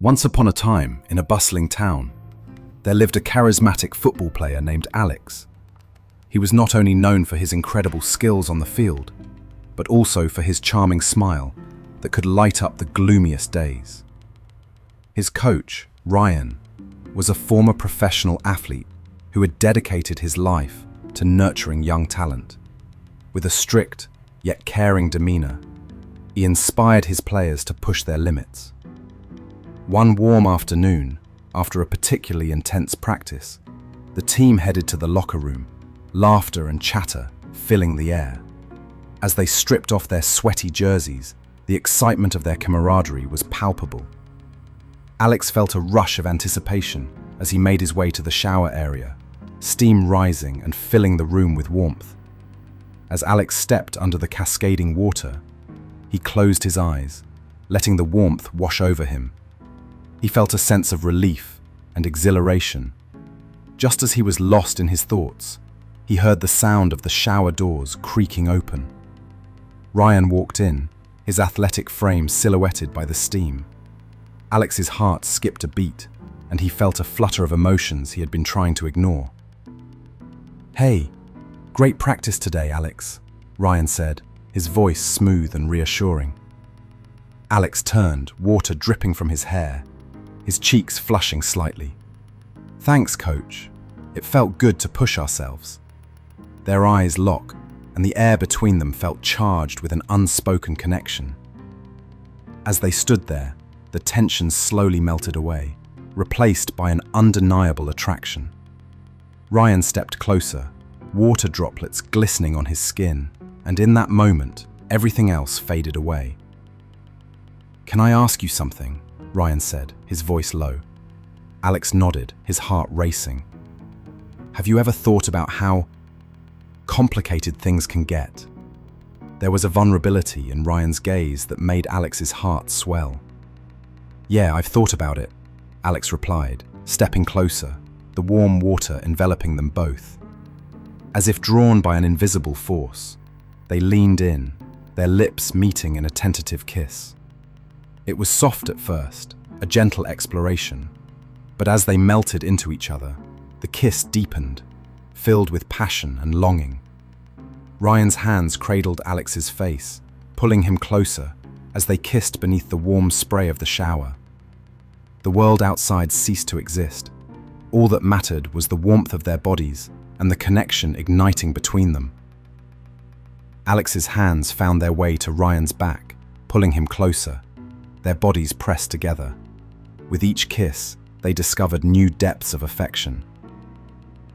Once upon a time, in a bustling town, there lived a charismatic football player named Alex. He was not only known for his incredible skills on the field, but also for his charming smile that could light up the gloomiest days. His coach, Ryan, was a former professional athlete who had dedicated his life to nurturing young talent. With a strict yet caring demeanor, he inspired his players to push their limits. One warm afternoon, after a particularly intense practice, the team headed to the locker room, laughter and chatter filling the air. As they stripped off their sweaty jerseys, the excitement of their camaraderie was palpable. Alex felt a rush of anticipation as he made his way to the shower area, steam rising and filling the room with warmth. As Alex stepped under the cascading water, he closed his eyes, letting the warmth wash over him. He felt a sense of relief and exhilaration. Just as he was lost in his thoughts, he heard the sound of the shower doors creaking open. Ryan walked in, his athletic frame silhouetted by the steam. Alex's heart skipped a beat, and he felt a flutter of emotions he had been trying to ignore. "Hey, great practice today, Alex," Ryan said, his voice smooth and reassuring. Alex turned, water dripping from his hair, his cheeks flushing slightly. "Thanks, coach. It felt good to push ourselves." Their eyes locked, and the air between them felt charged with an unspoken connection. As they stood there, the tension slowly melted away, replaced by an undeniable attraction. Ryan stepped closer, water droplets glistening on his skin, and in that moment, everything else faded away. "Can I ask you something?" Ryan said, his voice low. Alex nodded, his heart racing. "Have you ever thought about how complicated things can get?" There was a vulnerability in Ryan's gaze that made Alex's heart swell. "Yeah, I've thought about it," Alex replied, stepping closer, the warm water enveloping them both. As if drawn by an invisible force, they leaned in, their lips meeting in a tentative kiss. It was soft at first, a gentle exploration, but as they melted into each other, the kiss deepened, filled with passion and longing. Ryan's hands cradled Alex's face, pulling him closer as they kissed beneath the warm spray of the shower. The world outside ceased to exist. All that mattered was the warmth of their bodies and the connection igniting between them. Alex's hands found their way to Ryan's back, pulling him closer, their bodies pressed together. With each kiss, they discovered new depths of affection.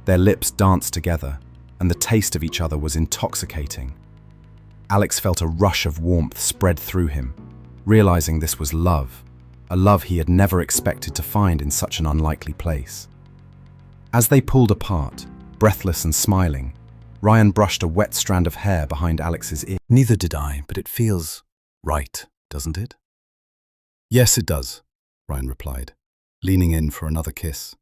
Their lips danced together, and the taste of each other was intoxicating. Alex felt a rush of warmth spread through him, realizing this was love, a love he had never expected to find in such an unlikely place. As they pulled apart, breathless and smiling, Ryan brushed a wet strand of hair behind Alex's ear. "Neither did I, but it feels right, doesn't it?" "Yes, it does," Ryan replied, leaning in for another kiss.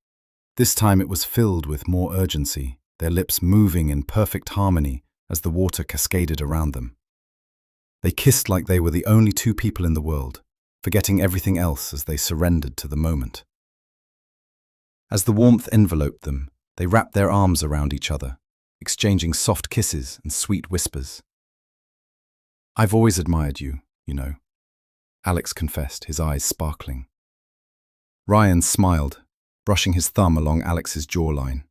This time it was filled with more urgency, their lips moving in perfect harmony as the water cascaded around them. They kissed like they were the only two people in the world, forgetting everything else as they surrendered to the moment. As the warmth enveloped them, they wrapped their arms around each other, exchanging soft kisses and sweet whispers. "I've always admired you, you know," Alex confessed, his eyes sparkling. Ryan smiled, brushing his thumb along Alex's jawline.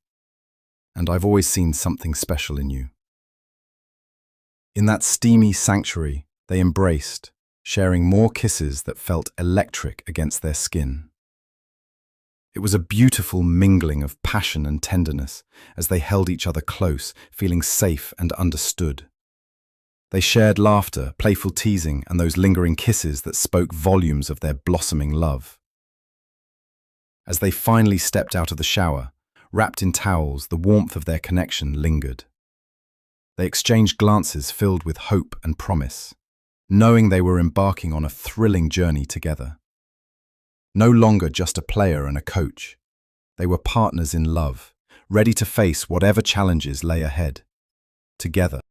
"And I've always seen something special in you." In that steamy sanctuary, they embraced, sharing more kisses that felt electric against their skin. It was a beautiful mingling of passion and tenderness as they held each other close, feeling safe and understood. They shared laughter, playful teasing, and those lingering kisses that spoke volumes of their blossoming love. As they finally stepped out of the shower, wrapped in towels, the warmth of their connection lingered. They exchanged glances filled with hope and promise, knowing they were embarking on a thrilling journey together. No longer just a player and a coach, they were partners in love, ready to face whatever challenges lay ahead. Together,